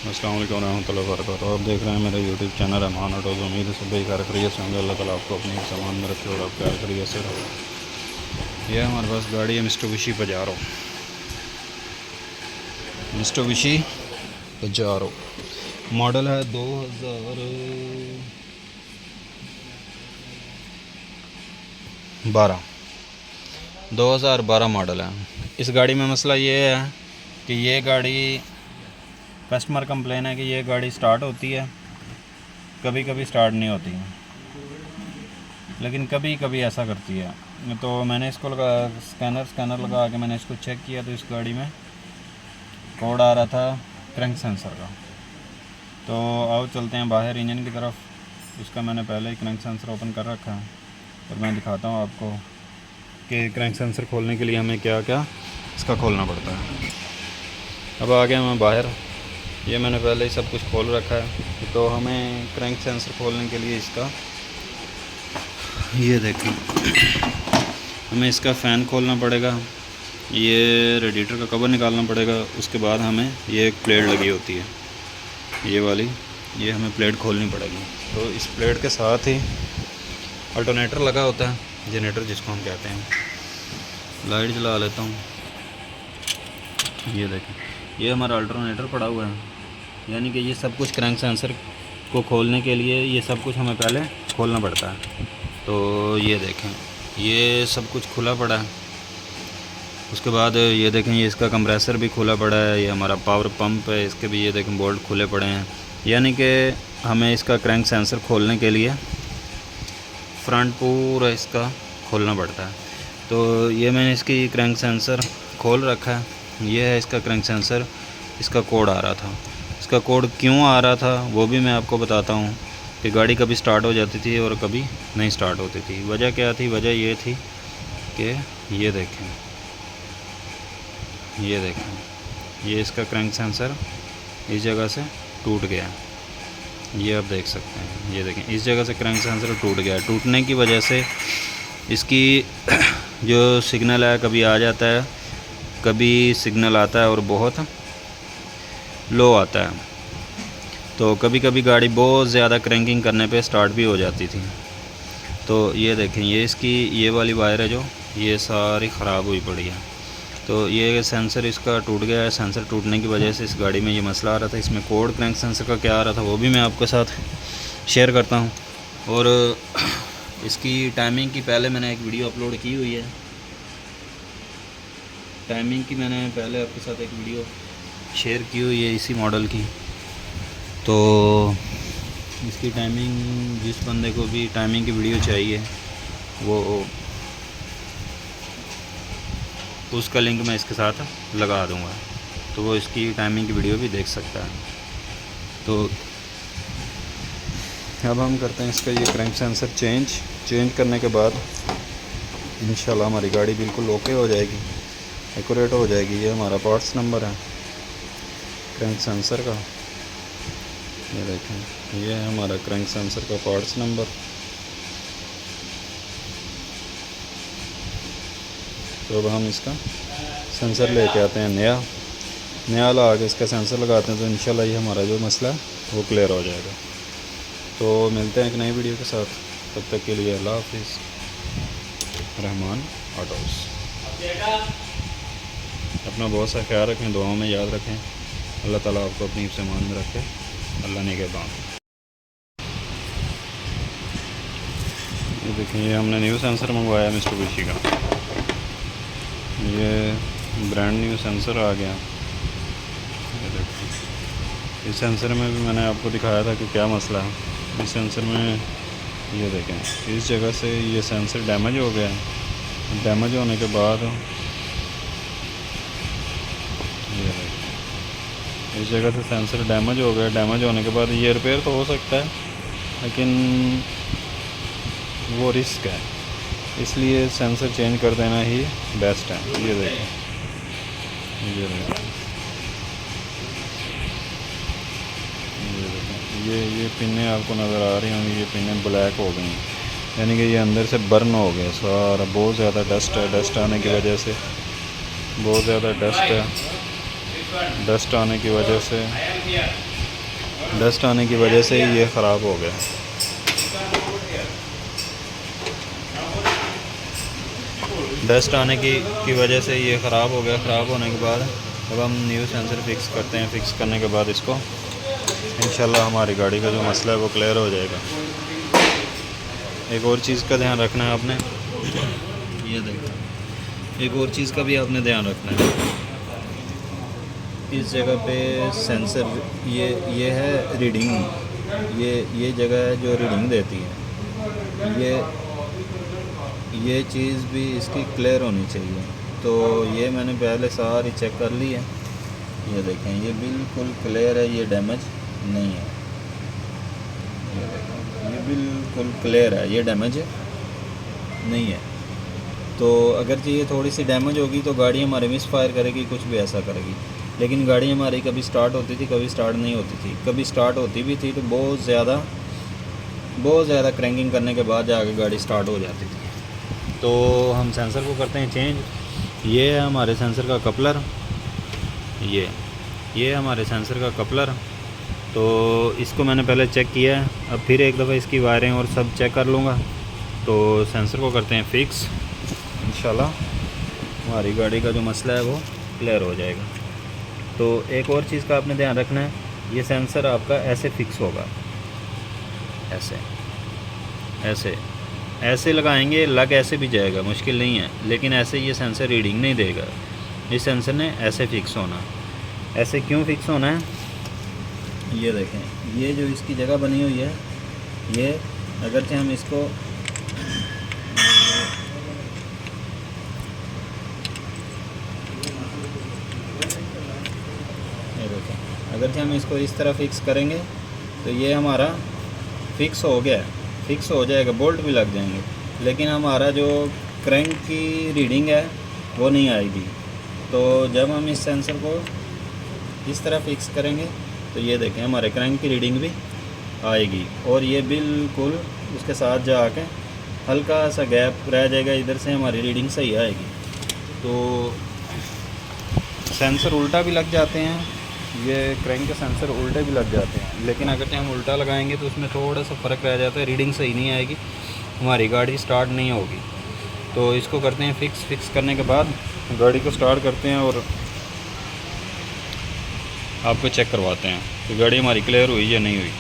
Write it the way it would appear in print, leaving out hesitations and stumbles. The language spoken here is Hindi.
अस्सलाम वालेकुम रहमतुल्लाहि व बरकातहू। आप देख रहे हैं मेरा यूट्यूब चैनल रहमान ऑटोज़। उम्मीद है सब खैर खैरियत से होंगे। अल्लाह ताला आपको अपने सामान में रखे और आप खैर खैरियत से रहो। यह हमारे पास गाड़ी है मिस्टुबिशी पजारो। मिस्टुबिशी पजारो मॉडल है 2012 मॉडल है। इस गाड़ी में मसला ये है कि ये गाड़ी कस्टमर कंप्लेन है कि ये गाड़ी स्टार्ट होती है, कभी कभी स्टार्ट नहीं होती है, लेकिन कभी कभी ऐसा करती है। तो मैंने इसको लगा स्कैनर लगा के मैंने इसको चेक किया तो इस गाड़ी में कोड आ रहा था क्रैंक सेंसर का। तो आओ चलते हैं बाहर इंजन की तरफ। इसका मैंने पहले ही क्रैंक सेंसर ओपन कर रखा है और मैं दिखाता हूँ आपको कि क्रैंक सेंसर खोलने के लिए हमें क्या क्या इसका खोलना पड़ता है। अब आ गया मैं बाहर, ये मैंने पहले ही सब कुछ खोल रखा है। तो हमें क्रैंक सेंसर खोलने के लिए इसका ये देखें, हमें इसका फ़ैन खोलना पड़ेगा, ये रेडिएटर का कवर निकालना पड़ेगा। उसके बाद हमें ये एक प्लेट लगी होती है, ये वाली, ये हमें प्लेट खोलनी पड़ेगी। तो इस प्लेट के साथ ही अल्टरनेटर लगा होता है, जनरेटर जिसको हम कहते हैं। लाइट जला लेता हूँ, ये देखें, ये हमारा अल्टरनेटर पड़ा हुआ है। यानी कि ये सब कुछ क्रैंक सेंसर को खोलने के लिए ये सब कुछ हमें पहले खोलना पड़ता है। तो ये देखें, ये सब कुछ खुला पड़ा है। उसके बाद ये देखें, ये इसका कंप्रेसर भी खुला पड़ा है, ये हमारा पावर पंप है, इसके भी ये देखें बोल्ट खुले पड़े हैं। यानी कि हमें इसका क्रैंक सेंसर खोलने के लिए फ्रंट पूरा इसका खोलना पड़ता है। तो ये मैंने इसकी क्रैंक सेंसर खोल रखा है। ये है इसका क्रैंक सेंसर, इसका कोड आ रहा था। इसका कोड क्यों आ रहा था वो भी मैं आपको बताता हूँ कि गाड़ी कभी स्टार्ट हो जाती थी और कभी नहीं स्टार्ट होती थी। वजह क्या थी? वजह ये थी कि ये देखें, ये इसका क्रैंक सेंसर इस जगह से टूट गया। ये आप देख सकते हैं, ये देखें, इस जगह से क्रैंक सेंसर टूट गया। टूटने की वजह से इसकी जो सिग्नल है कभी आ जाता है, कभी सिग्नल आता है और बहुत लो आता है। तो कभी कभी गाड़ी बहुत ज़्यादा क्रैंकिंग करने पे स्टार्ट भी हो जाती थी। तो ये देखें, ये इसकी ये वाली वायर है जो ये सारी ख़राब हुई पड़ी है। तो ये सेंसर इसका टूट गया है। सेंसर टूटने की वजह से इस गाड़ी में ये मसला आ रहा था। इसमें कोड क्रैंक सेंसर का क्या आ रहा था वो भी मैं आपके साथ शेयर करता हूँ। और इसकी टाइमिंग की पहले मैंने एक वीडियो अपलोड की हुई है। टाइमिंग की मैंने पहले आपके साथ एक वीडियो शेयर की हुई है इसी मॉडल की। तो इसकी टाइमिंग, जिस बंदे को भी टाइमिंग की वीडियो चाहिए वो उसका लिंक मैं इसके साथ लगा दूंगा, तो वो इसकी टाइमिंग की वीडियो भी देख सकता है। तो अब हम करते हैं इसका ये क्रैंक सेंसर चेंज करने के बाद इंशाल्लाह हमारी गाड़ी बिल्कुल ओके हो जाएगी, एक्यूरेट हो जाएगी। ये हमारा पार्ट्स नंबर है क्रैंक सेंसर का, ये देखें, ये है हमारा क्रैंक सेंसर का पार्ट्स नंबर। तो अब हम इसका सेंसर लेके आते हैं नया ला के इसका सेंसर लगाते हैं। तो इंशाल्लाह ये हमारा जो मसला है वो क्लियर हो जाएगा। तो मिलते हैं एक नई वीडियो के साथ, तब तक के लिए अल्लाह हाफिज़। रहमान ऑटोज़। अपना बहुत सा ख्याल रखें, दुआओं में याद रखें। अल्लाह ताला आपको अपनी हिफ्ज़-ए-मान में रखे। अल्लाह निगहबान। ये देखें, ये हमने न्यू सेंसर मंगवाया मिस्टुबिशी का। ये ब्रांड न्यू सेंसर आ गया। ये देखें, इस सेंसर में भी मैंने आपको दिखाया था कि क्या मसला है। इस सेंसर में ये देखें, इस जगह से ये सेंसर डैमेज हो गया है। डैमेज होने के बाद ये देखें, इस जगह से सेंसर डैमेज हो गया। डैमेज होने के बाद ये रिपेयर तो हो सकता है, लेकिन वो रिस्क है, इसलिए सेंसर चेंज कर देना ही बेस्ट है। ये देखें, ये पिनें आपको नज़र आ रही होंगी, ये पिनें ब्लैक हो गई हैं, यानी कि ये अंदर से बर्न हो गया सारा। बहुत ज़्यादा डस्ट है, डस्ट आने की वजह से बहुत ज़्यादा डस्ट है। डस्ट आने की वजह से डस्ट आने की वजह से ये ख़राब हो गया। डस्ट आने की वजह से ये ख़राब हो गया। ख़राब होने के बाद अब हम न्यू सेंसर फिक्स करते हैं। फिक्स करने के बाद इसको इंशाल्लाह हमारी गाड़ी का जो मसला है वो क्लियर हो जाएगा। एक और चीज़ का ध्यान रखना है आपने, ये देखो, एक और चीज़ का भी आपने ध्यान रखना है। इस जगह पे सेंसर ये है रीडिंग, ये जगह है जो रीडिंग देती है। ये चीज़ भी इसकी क्लियर होनी चाहिए। तो ये मैंने पहले सारी चेक कर ली है। ये देखें, ये बिल्कुल क्लियर है, ये डैमेज नहीं है। ये देखें, ये बिल्कुल क्लियर है, ये डैमेज नहीं है। तो अगर ये थोड़ी सी डैमेज होगी तो गाड़ी हमारी मिस फायर करेगी, कुछ भी ऐसा करेगी। लेकिन गाड़ी हमारी कभी स्टार्ट होती थी, कभी स्टार्ट नहीं होती थी। कभी स्टार्ट होती भी थी तो बहुत ज़्यादा क्रैंकिंग करने के बाद जाके गाड़ी स्टार्ट हो जाती थी। तो हम सेंसर को करते हैं चेंज। ये है हमारे सेंसर का कपलर, ये है हमारे सेंसर का कपलर। तो इसको मैंने पहले चेक किया है, अब फिर एक दफ़ा इसकी वायरिंग और सब चेक कर लूँगा। तो सेंसर को करते हैं फिक्स। इंशाल्लाह हमारी गाड़ी का जो मसला है वो क्लियर हो जाएगा। तो एक और चीज़ का आपने ध्यान रखना है, ये सेंसर आपका ऐसे फिक्स होगा, ऐसे लगाएंगे, लग ऐसे भी जाएगा, मुश्किल नहीं है। लेकिन ऐसे ये सेंसर रीडिंग नहीं देगा। इस सेंसर ने ऐसे फिक्स होना। ऐसे क्यों फिक्स होना है, ये देखें, ये जो इसकी जगह बनी हुई है, ये अगरचे हम इसको अगरचे हम इसको इस तरह फिक्स करेंगे तो ये हमारा फिक्स हो गया, फिक्स हो जाएगा, बोल्ट भी लग जाएंगे। लेकिन हमारा जो क्रैंक की रीडिंग है वो नहीं आएगी। तो जब हम इस सेंसर को इस तरह फिक्स करेंगे तो ये देखें, हमारे क्रैंक की रीडिंग भी आएगी। और ये बिल्कुल उसके साथ जाके हल्का सा गैप रह जाएगा, इधर से हमारी रीडिंग सही आएगी। तो सेंसर उल्टा भी लग जाते हैं, ये क्रैंक के सेंसर उल्टे भी लग जाते हैं। लेकिन अगर हम उल्टा लगाएंगे तो उसमें थोड़ा सा फ़र्क रह जाता है, रीडिंग सही नहीं आएगी, हमारी गाड़ी स्टार्ट नहीं होगी। तो इसको करते हैं फिक्स। फिक्स करने के बाद गाड़ी को स्टार्ट करते हैं और आपको चेक करवाते हैं कि गाड़ी हमारी क्लियर हुई या नहीं हुई।